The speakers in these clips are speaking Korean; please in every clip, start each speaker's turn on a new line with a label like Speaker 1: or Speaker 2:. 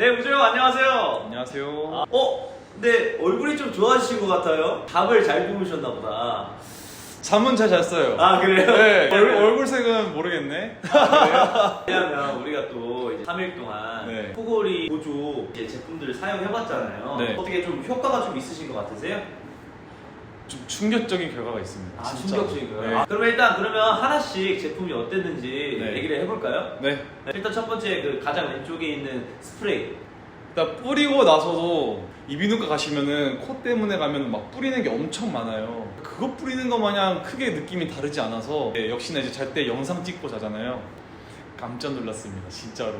Speaker 1: 네, 우주 형 안녕하세요.
Speaker 2: 안녕하세요.
Speaker 1: 근데 얼굴이 좀 좋아지신 것 같아요. 밥을 잘 주무셨나 보다.
Speaker 2: 잠은 잘 잤어요.
Speaker 1: 아, 그래요?
Speaker 2: 네. 얼굴색은 모르겠네.
Speaker 1: 왜냐면 우리가 또 이제 3일 동안
Speaker 2: 네.
Speaker 1: 코골이 보조 이제 제품들을 사용해봤잖아요.
Speaker 2: 네.
Speaker 1: 어떻게 좀 효과가 좀 있으신 것 같으세요?
Speaker 2: 좀 충격적인 결과가 있습니다. 진짜로.
Speaker 1: 충격적인 거요?
Speaker 2: 네.
Speaker 1: 그러면 일단 하나씩 제품이 어땠는지
Speaker 2: 네.
Speaker 1: 얘기를 해볼까요?
Speaker 2: 네.
Speaker 1: 일단 첫 번째 그 가장 왼쪽에 있는 스프레이.
Speaker 2: 일단 뿌리고 나서도 이비인후과 가시면은 코 때문에 가면 막 뿌리는 게 엄청 많아요. 그거 뿌리는 거 마냥 크게 느낌이 다르지 않아서 네, 역시나 이제 잘 때 영상 찍고 자잖아요. 깜짝 놀랐습니다. 진짜로.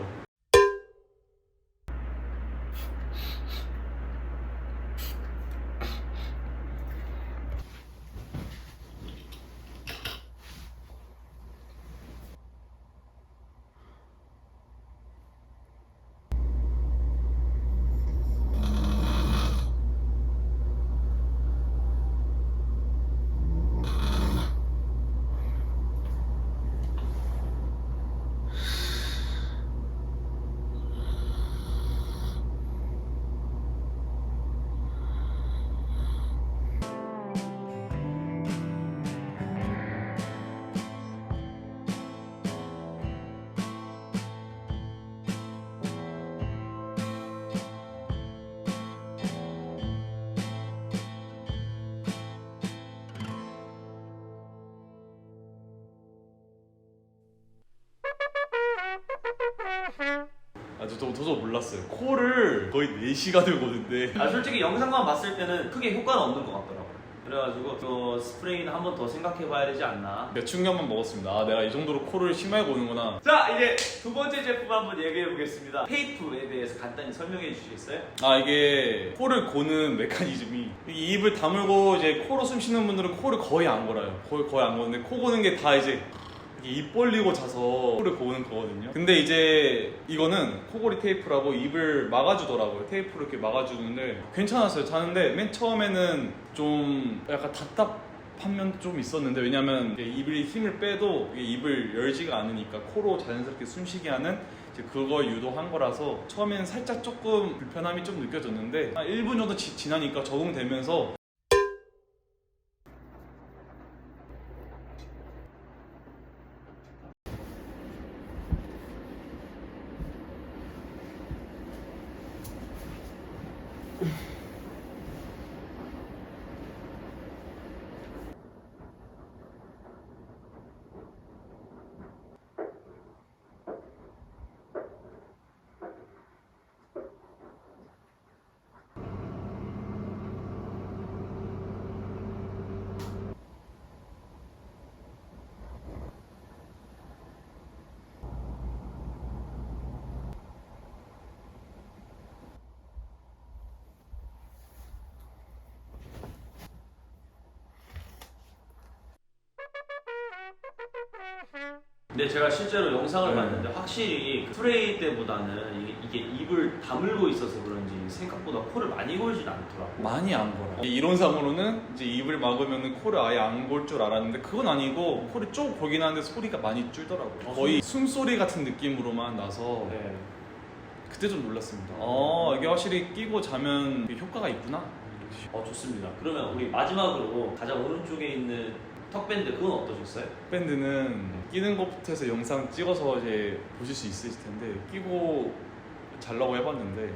Speaker 2: 저도 몰랐어요. 코를 거의 4시간을 보는데
Speaker 1: 솔직히 영상만 봤을 때는 크게 효과는 없는 것 같더라고요. 그래가지고 그 스프레이는 한 번 더 생각해봐야 되지 않나.
Speaker 2: 몇 충격만 먹었습니다. 아, 내가 이 정도로 코를 심하게 보는구나.
Speaker 1: 자, 이제 두 번째 제품 한번 얘기해보겠습니다. 테이프에 대해서 간단히 설명해 주시겠어요?
Speaker 2: 아, 이게 코를 고는 메커니즘이 이 입을 다물고 이제 코로 숨 쉬는 분들은 코를 거의 안 골아요. 거의 안 고는데 코 고는 게 다 이제 입 벌리고 자서 코를 고는 거거든요. 근데 이제 이거는 코골이 테이프라고 입을 막아주더라고요. 테이프로 이렇게 막아주는데 괜찮았어요. 자는데 맨 처음에는 좀 약간 답답한 면도 좀 있었는데, 왜냐면 입을 힘을 빼도 이게 입을 열지가 않으니까 코로 자연스럽게 숨쉬게 하는 이제 그걸 유도한 거라서 처음에는 살짝 조금 불편함이 좀 느껴졌는데 한 1분 정도 지나니까 적응되면서
Speaker 1: 근데 제가 실제로 영상을 봤는데 확실히 그 스프레이 때보다는 이게 입을 다물고 있어서 그런지 생각보다 코를 많이 골진 않더라고요.
Speaker 2: 많이 안 골아요. 이론상으로는 이제 입을 막으면 코를 아예 안 골 줄 알았는데 그건 아니고 코를 쭉 골긴 하는데 소리가 많이 줄더라고요. 거의 숨소리 같은 느낌으로만 나서
Speaker 1: 네.
Speaker 2: 그때 좀 놀랐습니다. 이게 확실히 끼고 자면 효과가 있구나.
Speaker 1: 좋습니다. 그러면 우리 마지막으로 가장 오른쪽에 있는 턱밴드 그건 어떠셨어요?
Speaker 2: 밴드는 끼는 것부터 해서 영상 찍어서 이제 보실 수 있을 텐데 끼고 자려고 해봤는데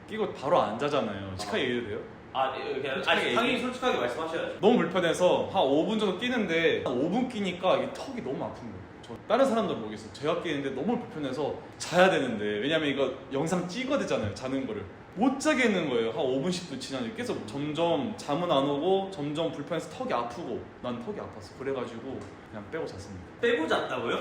Speaker 2: 끼고 바로 안 자잖아요. 솔직하게 얘기해도 돼요?
Speaker 1: 당연히 솔직하게 말씀하셔야죠.
Speaker 2: 너무 불편해서 한 5분 정도 끼는데 한 5분 끼니까 이게 턱이 너무 아픈 거예요. 다른 사람들은 모르겠어요. 제가 끼는데 너무 불편해서 자야 되는데, 왜냐면 이거 영상 찍어야 되잖아요, 자는 거를. 못 자겠는 거예요. 한 5분씩도 지나니 계속 점점 잠은 안 오고 점점 불편해서 턱이 아프고 난 턱이 아팠어. 그래가지고 그냥 빼고 잤습니다.
Speaker 1: 빼고 잤다고요?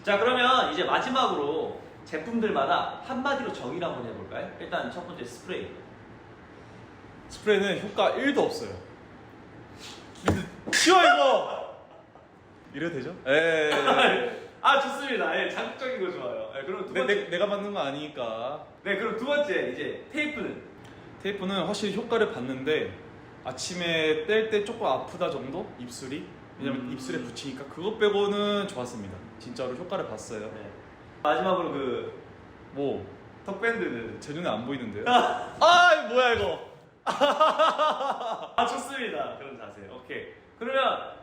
Speaker 1: 자, 그러면 이제 마지막으로 제품들마다 한마디로 정의를 한번 해볼까요? 일단 첫 번째 스프레이.
Speaker 2: 스프레이는 효과 1도 없어요. 치워 이거! 이래도 되죠? 예.
Speaker 1: 아, 좋습니다. 예, 자극적인 거 좋아요. 예, 그럼 두 번째.
Speaker 2: 내가 만든 거 아니니까.
Speaker 1: 네, 그럼 두 번째 이제 테이프는.
Speaker 2: 테이프는 확실히 효과를 봤는데 아침에 뗄 때 조금 아프다 정도? 입술이? 왜냐면 입술에 붙이니까 그것 빼고는 좋았습니다. 진짜로 효과를 봤어요.
Speaker 1: 네. 마지막으로 그
Speaker 2: 뭐
Speaker 1: 턱밴드는.
Speaker 2: 제 눈에 안 보이는데요? 아 이거 뭐야 이거?
Speaker 1: 아, 좋습니다. 그런 자세. 오케이. 그러면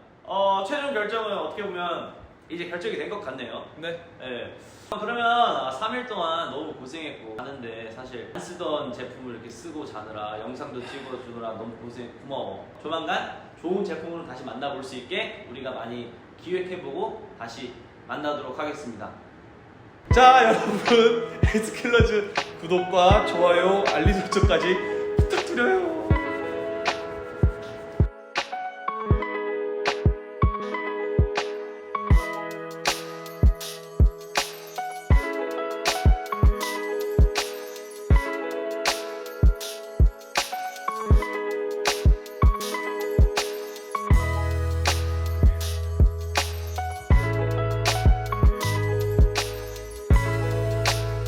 Speaker 1: 최종 결정은 어떻게 보면 이제 결정이 된 것 같네요.
Speaker 2: 네.
Speaker 1: 예. 그러면 3일 동안 너무 고생했고 자는데 사실 안 쓰던 제품을 이렇게 쓰고 자느라 영상도 찍어주느라 너무 고마워. 조만간 좋은 제품으로 다시 만나볼 수 있게 우리가 많이 기획해보고 다시 만나도록 하겠습니다.
Speaker 2: 자 여러분 에스킬러즈 구독과 좋아요 알림 설정까지 부탁드려요.